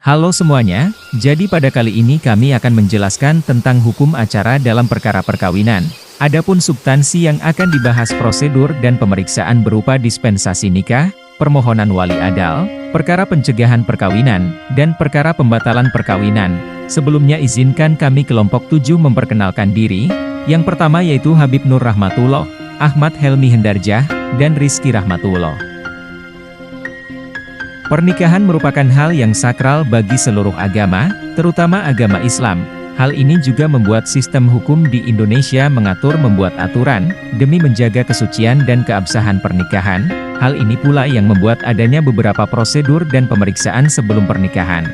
Halo semuanya, jadi pada kali ini kami akan menjelaskan tentang hukum acara dalam perkara perkawinan. Adapun substansi yang akan dibahas prosedur dan pemeriksaan berupa dispensasi nikah, permohonan wali adal, perkara pencegahan perkawinan, dan perkara pembatalan perkawinan. Sebelumnya izinkan kami kelompok 7 memperkenalkan diri. Yang pertama yaitu Habib Nur Rahmatullah, Ahmad Helmi Hendarjah, dan Rizky Rahmatullah. Pernikahan merupakan hal yang sakral bagi seluruh agama, terutama agama Islam. Hal ini juga membuat sistem hukum di Indonesia mengatur membuat aturan, demi menjaga kesucian dan keabsahan pernikahan. Hal ini pula yang membuat adanya beberapa prosedur dan pemeriksaan sebelum pernikahan.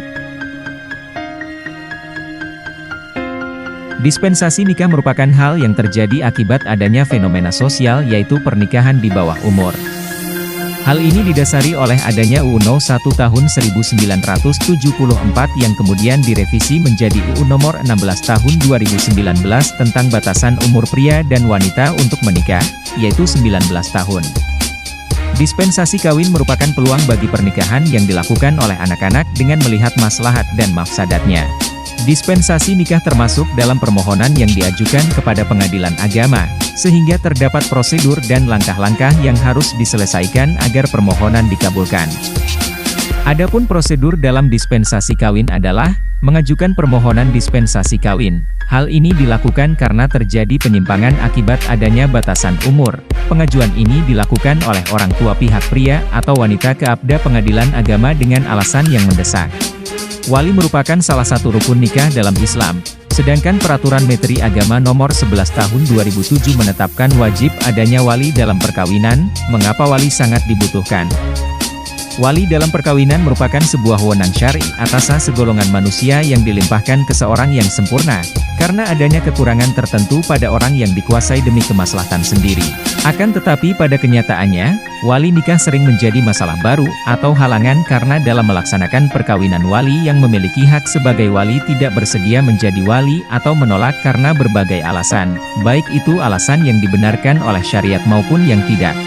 Dispensasi nikah merupakan hal yang terjadi akibat adanya fenomena sosial yaitu pernikahan di bawah umur. Hal ini didasari oleh adanya UU No. 1 Tahun 1974 yang kemudian direvisi menjadi UU Nomor 16 Tahun 2019 tentang batasan umur pria dan wanita untuk menikah, yaitu 19 tahun. Dispensasi kawin merupakan peluang bagi pernikahan yang dilakukan oleh anak-anak dengan melihat maslahat dan mafsadatnya. Dispensasi nikah termasuk dalam permohonan yang diajukan kepada pengadilan agama, sehingga terdapat prosedur dan langkah-langkah yang harus diselesaikan agar permohonan dikabulkan. Adapun prosedur dalam dispensasi kawin adalah mengajukan permohonan dispensasi kawin. Hal ini dilakukan karena terjadi penyimpangan akibat adanya batasan umur. Pengajuan ini dilakukan oleh orang tua pihak pria atau wanita ke APDA Pengadilan Agama dengan alasan yang mendesak. Wali merupakan salah satu rukun nikah dalam Islam. Sedangkan Peraturan Menteri Agama Nomor 11 Tahun 2007 menetapkan wajib adanya wali dalam perkawinan. Mengapa wali sangat dibutuhkan? Wali dalam perkawinan merupakan sebuah wewenang syar'i atas segolongan manusia yang dilimpahkan ke seorang yang sempurna, karena adanya kekurangan tertentu pada orang yang dikuasai demi kemaslahatan sendiri. Akan tetapi pada kenyataannya, wali nikah sering menjadi masalah baru atau halangan karena dalam melaksanakan perkawinan wali yang memiliki hak sebagai wali tidak bersedia menjadi wali atau menolak karena berbagai alasan, baik itu alasan yang dibenarkan oleh syariat maupun yang tidak.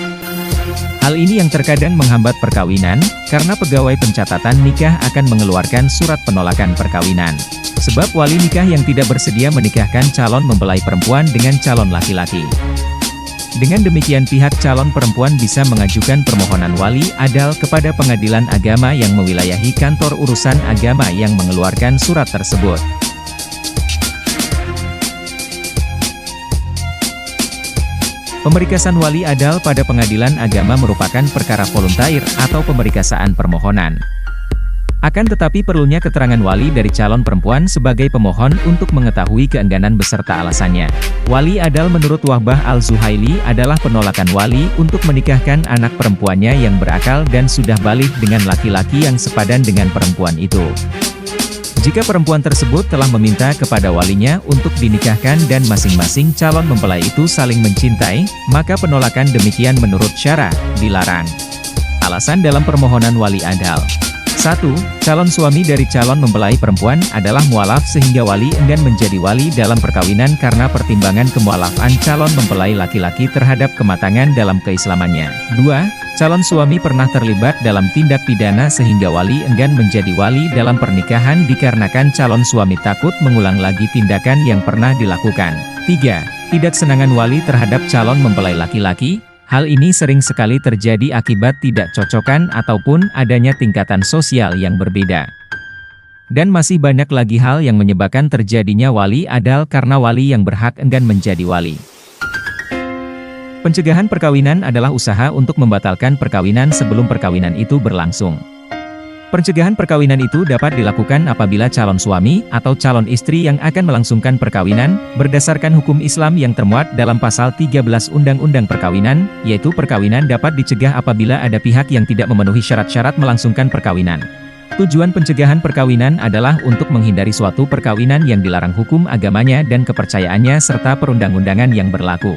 Hal ini yang terkadang menghambat perkawinan, karena pegawai pencatatan nikah akan mengeluarkan surat penolakan perkawinan. Sebab wali nikah yang tidak bersedia menikahkan calon mempelai perempuan dengan calon laki-laki. Dengan demikian pihak calon perempuan bisa mengajukan permohonan wali adal kepada pengadilan agama yang mewilayahi kantor urusan agama yang mengeluarkan surat tersebut. Pemerikasaan wali adal pada pengadilan agama merupakan perkara voluntair atau pemerikasaan permohonan. Akan tetapi perlunya keterangan wali dari calon perempuan sebagai pemohon untuk mengetahui keengganan beserta alasannya. Wali adal menurut Wahbah Al-Zuhaili adalah penolakan wali untuk menikahkan anak perempuannya yang berakal dan sudah balik dengan laki-laki yang sepadan dengan perempuan itu. Jika perempuan tersebut telah meminta kepada walinya untuk dinikahkan dan masing-masing calon mempelai itu saling mencintai, maka penolakan demikian menurut syara dilarang. Alasan dalam permohonan wali adal. 1. Calon suami dari calon mempelai perempuan adalah mualaf sehingga wali enggan menjadi wali dalam perkawinan karena pertimbangan kemualafan calon mempelai laki-laki terhadap kematangan dalam keislamannya. 2. Calon suami pernah terlibat dalam tindak pidana sehingga wali enggan menjadi wali dalam pernikahan dikarenakan calon suami takut mengulang lagi tindakan yang pernah dilakukan. 3. Ketidaksenangan wali terhadap calon mempelai laki-laki. Hal ini sering sekali terjadi akibat tidak cocokan ataupun adanya tingkatan sosial yang berbeda. Dan masih banyak lagi hal yang menyebabkan terjadinya wali adal karena wali yang berhak enggan menjadi wali. Pencegahan perkawinan adalah usaha untuk membatalkan perkawinan sebelum perkawinan itu berlangsung. Pencegahan perkawinan itu dapat dilakukan apabila calon suami atau calon istri yang akan melangsungkan perkawinan, berdasarkan hukum Islam yang termuat dalam pasal 13 Undang-Undang Perkawinan, yaitu perkawinan dapat dicegah apabila ada pihak yang tidak memenuhi syarat-syarat melangsungkan perkawinan. Tujuan pencegahan perkawinan adalah untuk menghindari suatu perkawinan yang dilarang hukum agamanya dan kepercayaannya serta perundang-undangan yang berlaku.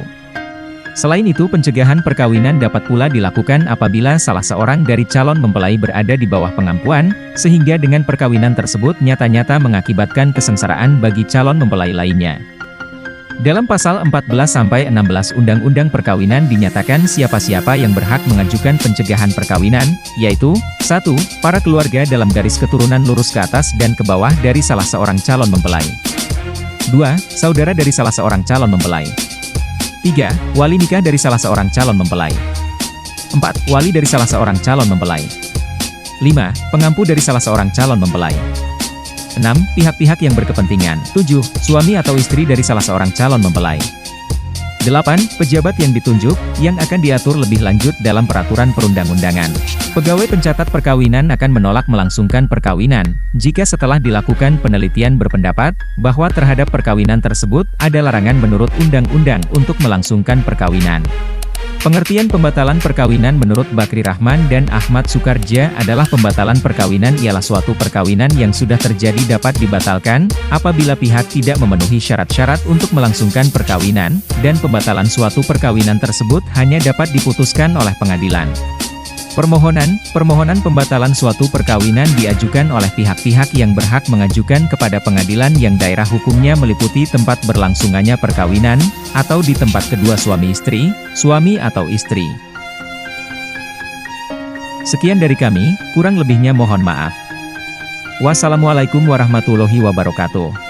Selain itu pencegahan perkawinan dapat pula dilakukan apabila salah seorang dari calon mempelai berada di bawah pengampuan, sehingga dengan perkawinan tersebut nyata-nyata mengakibatkan kesengsaraan bagi calon mempelai lainnya. Dalam pasal 14-16 Undang-Undang Perkawinan dinyatakan siapa-siapa yang berhak mengajukan pencegahan perkawinan, yaitu 1. Para keluarga dalam garis keturunan lurus ke atas dan ke bawah dari salah seorang calon mempelai. 2. Saudara dari salah seorang calon mempelai. 3. Wali nikah dari salah seorang calon mempelai. 4. Wali dari salah seorang calon mempelai. 5. Pengampu dari salah seorang calon mempelai. 6. Pihak-pihak yang berkepentingan. 7. Suami atau istri dari salah seorang calon mempelai. 8. Pejabat yang ditunjuk, yang akan diatur lebih lanjut dalam peraturan perundang-undangan. Pegawai pencatat perkawinan akan menolak melangsungkan perkawinan, jika setelah dilakukan penelitian berpendapat, bahwa terhadap perkawinan tersebut, ada larangan menurut undang-undang untuk melangsungkan perkawinan. Pengertian pembatalan perkawinan menurut Bakri Rahman dan Ahmad Sukarja adalah pembatalan perkawinan ialah suatu perkawinan yang sudah terjadi dapat dibatalkan, apabila pihak tidak memenuhi syarat-syarat untuk melangsungkan perkawinan, dan pembatalan suatu perkawinan tersebut hanya dapat diputuskan oleh pengadilan. Permohonan pembatalan suatu perkawinan diajukan oleh pihak-pihak yang berhak mengajukan kepada pengadilan yang daerah hukumnya meliputi tempat berlangsungannya perkawinan, atau di tempat kedua suami istri, suami atau istri. Sekian dari kami, kurang lebihnya mohon maaf. Wassalamualaikum warahmatullahi wabarakatuh.